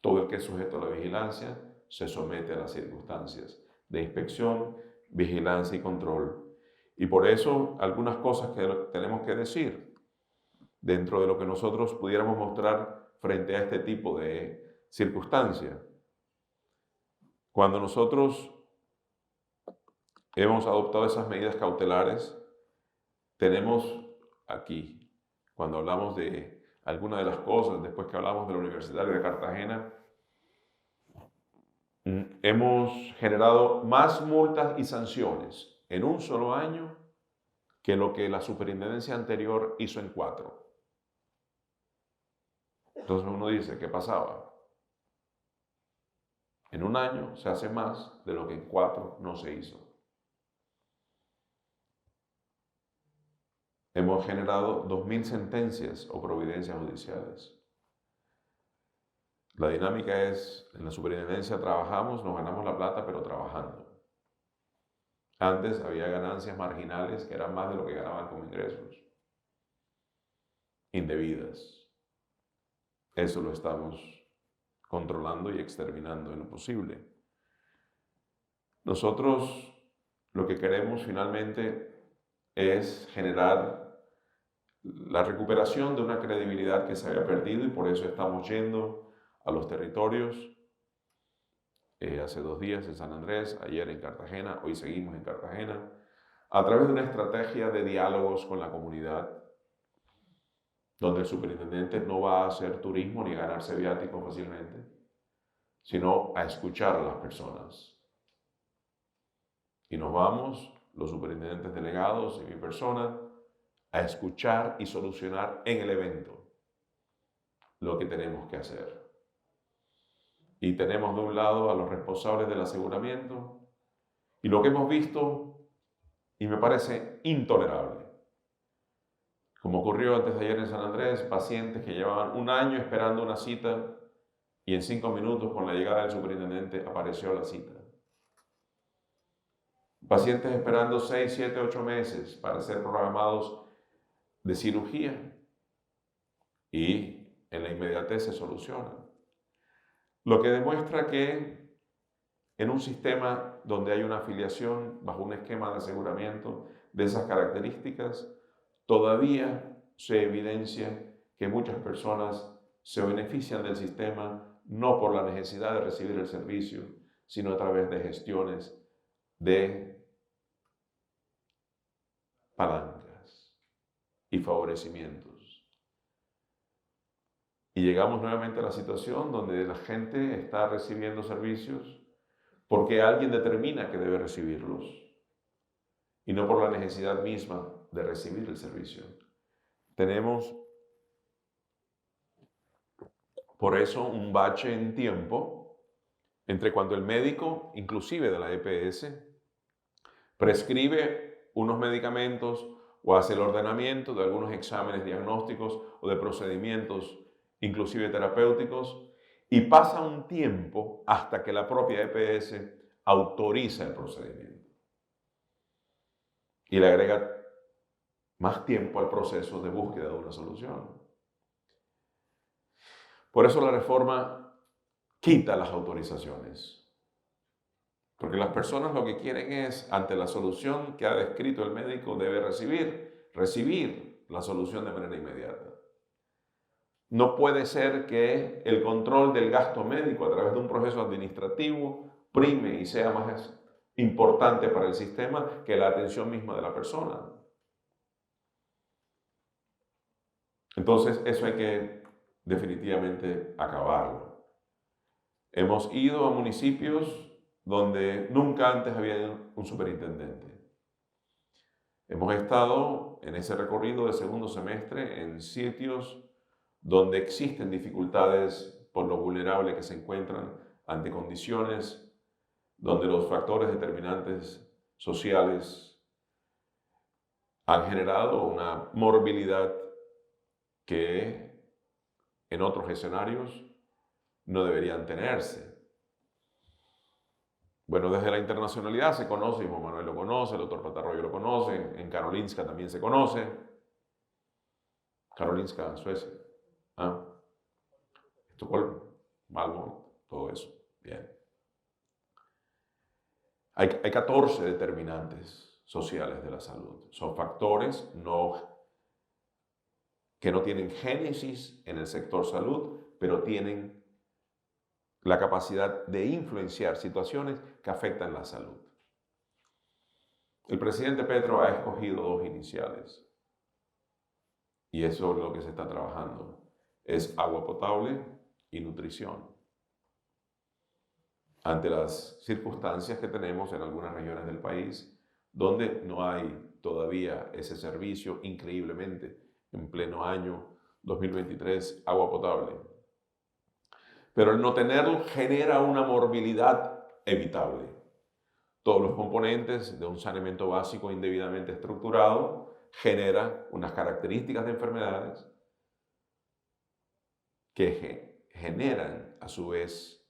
Todo el que es sujeto a la vigilancia se somete a las circunstancias de inspección, vigilancia y control. Y por eso algunas cosas que tenemos que decir dentro de lo que nosotros pudiéramos mostrar frente a este tipo de circunstancia. Cuando nosotros hemos adoptado esas medidas cautelares, tenemos aquí, cuando hablamos de algunas de las cosas, después que hablamos de la Universidad de Cartagena, hemos generado más multas y sanciones en un solo año que lo que la superintendencia anterior hizo en 4. Entonces uno dice, ¿qué pasaba? En un año se hace más de lo que en 4 no se hizo. Hemos generado 2000 sentencias o providencias judiciales. La dinámica es, en la superintendencia trabajamos, nos ganamos la plata, pero trabajando. Antes había ganancias marginales que eran más de lo que ganaban como ingresos. Indebidas. Eso lo estamos controlando y exterminando en lo posible. Nosotros lo que queremos finalmente es generar la recuperación de una credibilidad que se había perdido y por eso estamos yendo a los territorios. Hace 2 días en San Andrés, ayer en Cartagena, hoy seguimos en Cartagena, a través de una estrategia de diálogos con la comunidad, donde el superintendente no va a hacer turismo ni a ganarse viáticos fácilmente, sino a escuchar a las personas. Y nos vamos, los superintendentes delegados y mi persona, a escuchar y solucionar en el evento lo que tenemos que hacer. Y tenemos de un lado a los responsables del aseguramiento y lo que hemos visto, y me parece intolerable, como ocurrió antes de ayer en San Andrés, pacientes que llevaban 1 año esperando una cita y en 5 minutos con la llegada del superintendente apareció la cita. Pacientes esperando 6, 7, 8 meses para ser programados de cirugía y en la inmediatez se solucionan. Lo que demuestra que en un sistema donde hay una afiliación bajo un esquema de aseguramiento de esas características, todavía se evidencia que muchas personas se benefician del sistema no por la necesidad de recibir el servicio, sino a través de gestiones de palancas y favorecimientos. Y llegamos nuevamente a la situación donde la gente está recibiendo servicios porque alguien determina que debe recibirlos y no por la necesidad misma de recibir el servicio. Tenemos, por eso, un bache en tiempo entre cuando el médico, inclusive de la EPS, prescribe unos medicamentos o hace el ordenamiento de algunos exámenes diagnósticos o de procedimientos, inclusive terapéuticos, y pasa un tiempo hasta que la propia EPS autoriza el procedimiento. Y le agrega más tiempo al proceso de búsqueda de una solución. Por eso la reforma quita las autorizaciones. Porque las personas lo que quieren es, ante la solución que ha descrito el médico, debe recibir la solución de manera inmediata. No puede ser que el control del gasto médico a través de un proceso administrativo prime y sea más importante para el sistema que la atención misma de la persona. Entonces, eso hay que definitivamente acabarlo. Hemos ido a municipios donde nunca antes había un superintendente. Hemos estado en ese recorrido de segundo semestre en sitios donde existen dificultades por lo vulnerable que se encuentran ante condiciones donde los factores determinantes sociales han generado una morbilidad que en otros escenarios no deberían tenerse. Bueno, desde la internacionalidad se conoce, y Juan Manuel lo conoce, el doctor Patarroyo lo conoce, en Karolinska también se conoce. Karolinska, Suecia. Estocolmo, Malmö, todo eso. Bien. Hay 14 determinantes sociales de la salud. Son factores que no tienen génesis en el sector salud, pero tienen la capacidad de influenciar situaciones que afectan la salud. El presidente Petro ha escogido 2 iniciales y eso es lo que se está trabajando. Es agua potable y nutrición. Ante las circunstancias que tenemos en algunas regiones del país, donde no hay todavía ese servicio, increíblemente, en pleno año 2023, agua potable. Pero el no tenerlo genera una morbilidad evitable. Todos los componentes de un saneamiento básico indebidamente estructurado generan unas características de enfermedades que generan a su vez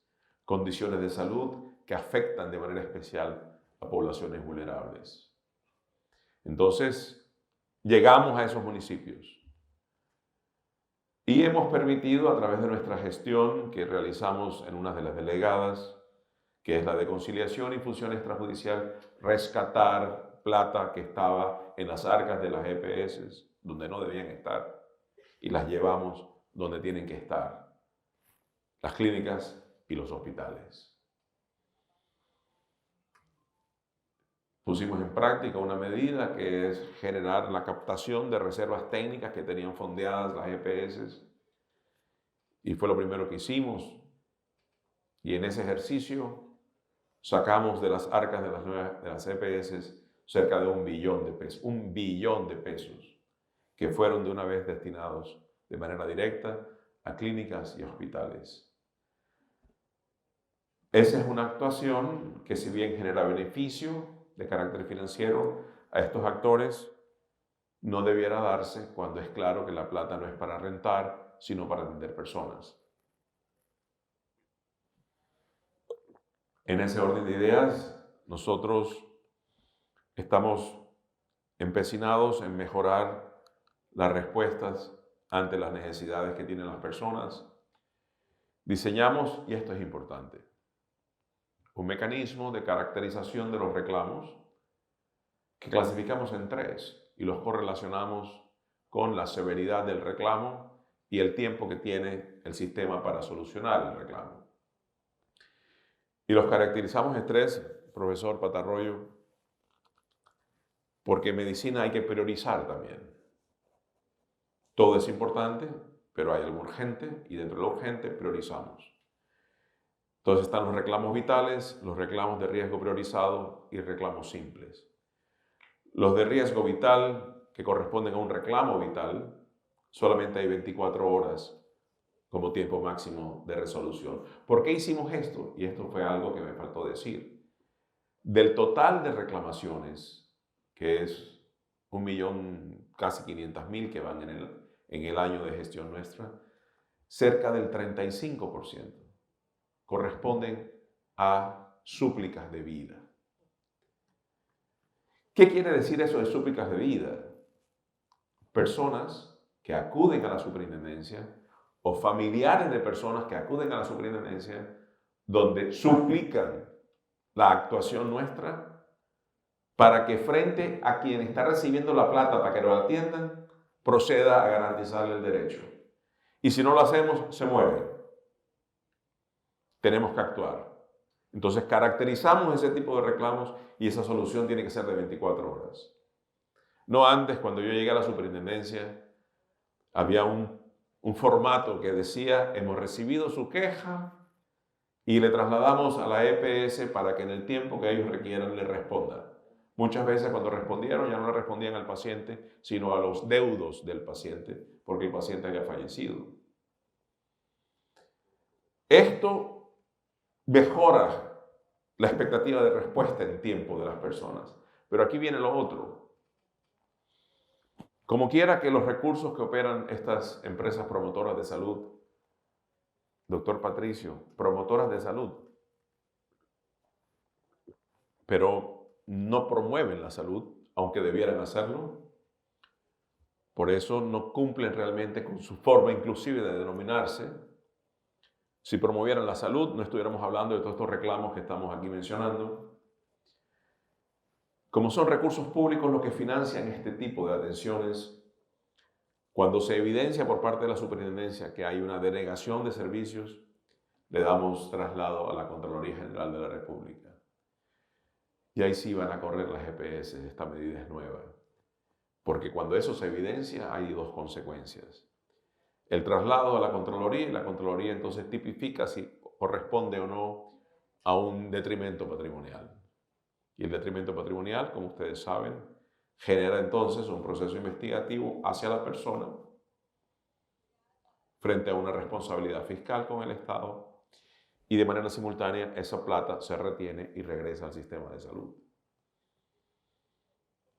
condiciones de salud que afectan de manera especial a poblaciones vulnerables. Entonces, llegamos a esos municipios y hemos permitido a través de nuestra gestión que realizamos en una de las delegadas, que es la de conciliación y función extrajudicial, rescatar plata que estaba en las arcas de las EPS, donde no debían estar, y las llevamos donde tienen que estar, las clínicas y los hospitales. Pusimos en práctica una medida que es generar la captación de reservas técnicas que tenían fondeadas las EPS, y fue lo primero que hicimos. Y en ese ejercicio sacamos de las arcas de las EPS cerca de 1 billón de pesos, 1 billón de pesos, que fueron de una vez destinados de manera directa a clínicas y hospitales. Esa es una actuación que, si bien genera beneficio de carácter financiero a estos actores, no debiera darse cuando es claro que la plata no es para rentar, sino para atender personas. En ese orden de ideas, nosotros estamos empecinados en mejorar las respuestas ante las necesidades que tienen las personas. Diseñamos, y esto es importante, un mecanismo de caracterización de los reclamos que clasificamos en 3 y los correlacionamos con la severidad del reclamo y el tiempo que tiene el sistema para solucionar el reclamo. Y los caracterizamos en 3, profesor Patarroyo, porque en medicina hay que priorizar también. Todo es importante, pero hay algo urgente y dentro de lo urgente priorizamos. Entonces están los reclamos vitales, los reclamos de riesgo priorizado y reclamos simples. Los de riesgo vital, que corresponden a un reclamo vital, solamente hay 24 horas como tiempo máximo de resolución. ¿Por qué hicimos esto? Y esto fue algo que me faltó decir. Del total de reclamaciones, que es 1.000.000, casi 500.000 que van en el año de gestión nuestra, cerca del 35% corresponden a súplicas de vida. ¿Qué quiere decir eso de súplicas de vida? Personas que acuden a la superintendencia o familiares de personas que acuden a la superintendencia donde suplican la actuación nuestra para que frente a quien está recibiendo la plata para que lo atiendan, proceda a garantizarle el derecho. Y si no lo hacemos, se muere. Tenemos que actuar. Entonces caracterizamos ese tipo de reclamos y esa solución tiene que ser de 24 horas. No antes, cuando yo llegué a la superintendencia, había un formato que decía: hemos recibido su queja y le trasladamos a la EPS para que en el tiempo que ellos requieran le responda. Muchas veces cuando respondieron ya no le respondían al paciente, sino a los deudos del paciente, porque el paciente había fallecido. Esto mejora la expectativa de respuesta en tiempo de las personas. Pero aquí viene lo otro. Como quiera que los recursos que operan estas empresas promotoras de salud, doctor Patricio, promotoras de salud, pero no promueven la salud, aunque debieran hacerlo. Por eso no cumplen realmente con su forma inclusive de denominarse. Si promovieran la salud, no estuviéramos hablando de todos estos reclamos que estamos aquí mencionando. Como son recursos públicos los que financian este tipo de atenciones, cuando se evidencia por parte de la superintendencia que hay una denegación de servicios, le damos traslado a la Contraloría General de la República. Y ahí sí van a correr las GPS, esta medida es nueva. Porque cuando eso se evidencia, hay dos consecuencias. El traslado a la Contraloría, y la Contraloría entonces tipifica si corresponde o no a un detrimento patrimonial. Y el detrimento patrimonial, como ustedes saben, genera entonces un proceso investigativo hacia la persona frente a una responsabilidad fiscal con el Estado, y de manera simultánea esa plata se retiene y regresa al sistema de salud.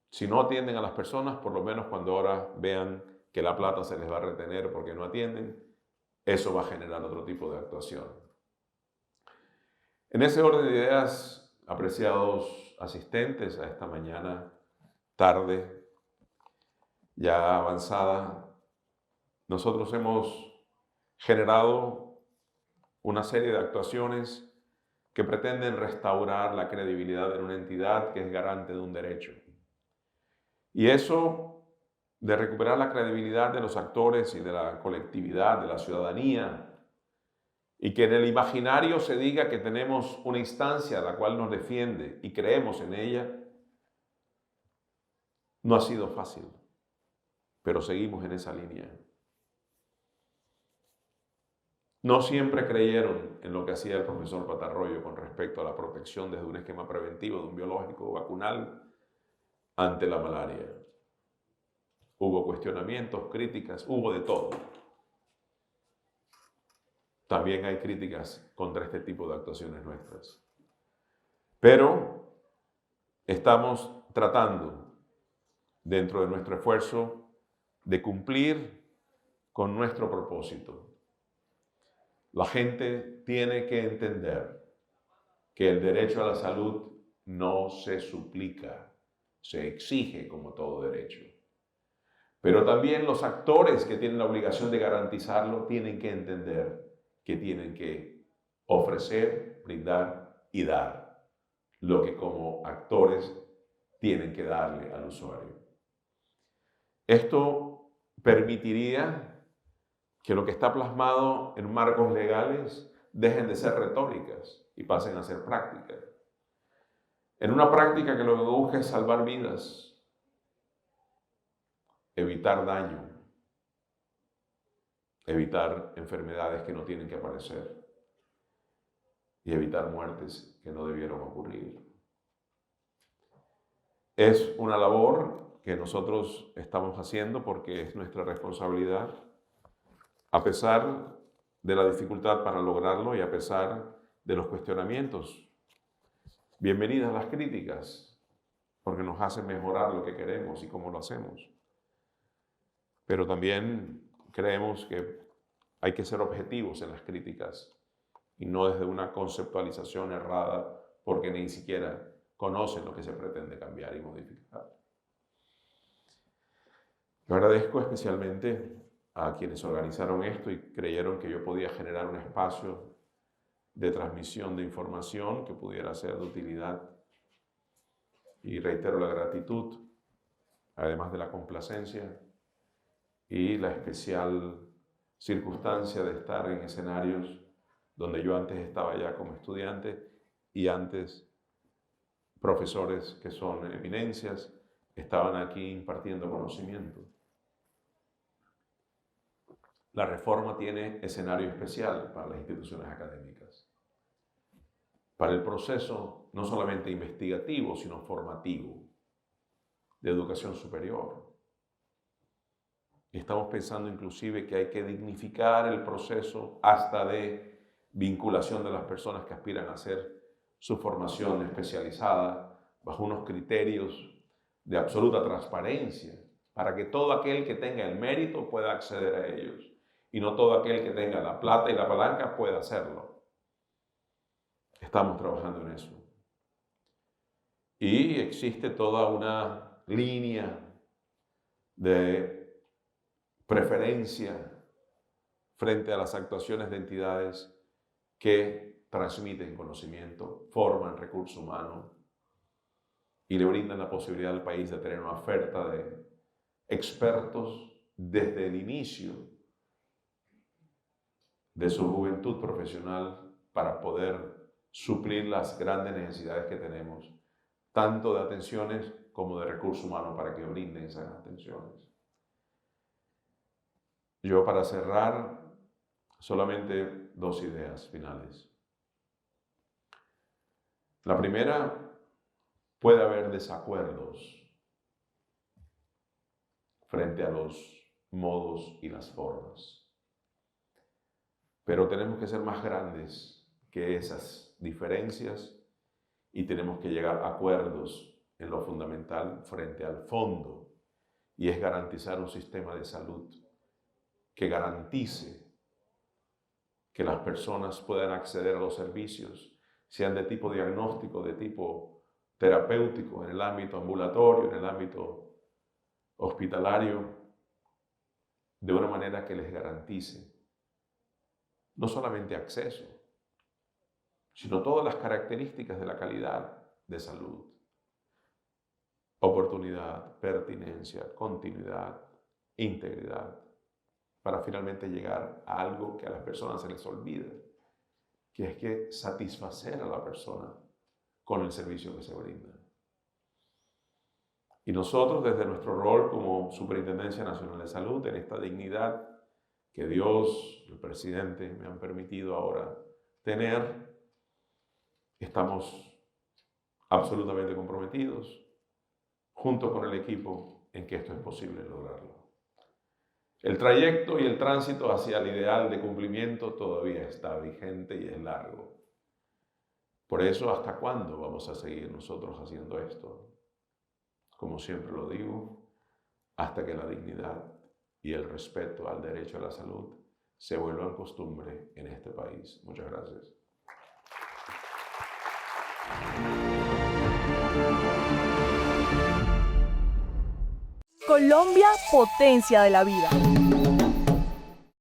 Si no atienden a las personas, por lo menos cuando ahora vean que la plata se les va a retener porque no atienden, eso va a generar otro tipo de actuación. En ese orden de ideas, apreciados asistentes a esta mañana, tarde, ya avanzada, nosotros hemos generado una serie de actuaciones que pretenden restaurar la credibilidad en una entidad que es garante de un derecho. Y eso de recuperar la credibilidad de los actores y de la colectividad, de la ciudadanía, y que en el imaginario se diga que tenemos una instancia a la cual nos defiende y creemos en ella, no ha sido fácil, pero seguimos en esa línea. No siempre creyeron en lo que hacía el profesor Patarroyo con respecto a la protección desde un esquema preventivo de un biológico vacunal ante la malaria. Hubo cuestionamientos, críticas, hubo de todo. También hay críticas contra este tipo de actuaciones nuestras. Pero estamos tratando, dentro de nuestro esfuerzo, de cumplir con nuestro propósito. La gente tiene que entender que el derecho a la salud no se suplica, se exige como todo derecho. Pero también los actores que tienen la obligación de garantizarlo tienen que entender que tienen que ofrecer, brindar y dar lo que como actores tienen que darle al usuario. Esto permitiría que lo que está plasmado en marcos legales dejen de ser retóricas y pasen a ser prácticas. En una práctica que lo que busca es salvar vidas, evitar daño, evitar enfermedades que no tienen que aparecer y evitar muertes que no debieron ocurrir. Es una labor que nosotros estamos haciendo porque es nuestra responsabilidad, a pesar de la dificultad para lograrlo y a pesar de los cuestionamientos. Bienvenidas las críticas, porque nos hacen mejorar lo que queremos y cómo lo hacemos. Pero también creemos que hay que ser objetivos en las críticas y no desde una conceptualización errada, porque ni siquiera conocen lo que se pretende cambiar y modificar. Yo agradezco especialmente a quienes organizaron esto y creyeron que yo podía generar un espacio de transmisión de información que pudiera ser de utilidad. Y reitero la gratitud, además de la complacencia y la especial circunstancia de estar en escenarios donde yo antes estaba ya como estudiante y antes profesores que son eminencias estaban aquí impartiendo conocimiento. La reforma tiene escenario especial para las instituciones académicas, para el proceso no solamente investigativo, sino formativo, de educación superior. Estamos pensando inclusive que hay que dignificar el proceso hasta de vinculación de las personas que aspiran a ser su formación especializada bajo unos criterios de absoluta transparencia, para que todo aquel que tenga el mérito pueda acceder a ellos y no todo aquel que tenga la plata y la palanca pueda hacerlo. Estamos trabajando en eso. Y existe toda una línea de preferencia frente a las actuaciones de entidades que transmiten conocimiento, forman recurso humano y le brindan la posibilidad al país de tener una oferta de expertos desde el inicio de su juventud profesional para poder suplir las grandes necesidades que tenemos, tanto de atenciones como de recurso humano para que brinden esas atenciones. Yo, para cerrar, solamente 2 ideas finales. La primera, puede haber desacuerdos frente a los modos y las formas, pero tenemos que ser más grandes que esas diferencias y tenemos que llegar a acuerdos en lo fundamental frente al fondo, y es garantizar un sistema de salud que garantice que las personas puedan acceder a los servicios, sean de tipo diagnóstico, de tipo terapéutico, en el ámbito ambulatorio, en el ámbito hospitalario, de una manera que les garantice no solamente acceso, sino todas las características de la calidad de salud: oportunidad, pertinencia, continuidad, integridad, para finalmente llegar a algo que a las personas se les olvida, que es que satisfacer a la persona con el servicio que se brinda. Y nosotros, desde nuestro rol como Superintendencia Nacional de Salud, en esta dignidad que Dios, el presidente, me han permitido ahora tener, estamos absolutamente comprometidos, junto con el equipo, en que esto es posible lograrlo. El trayecto y el tránsito hacia el ideal de cumplimiento todavía está vigente y es largo. Por eso, ¿hasta cuándo vamos a seguir nosotros haciendo esto? Como siempre lo digo, hasta que la dignidad y el respeto al derecho a la salud se vuelvan costumbre en este país. Muchas gracias. Colombia, potencia de la vida.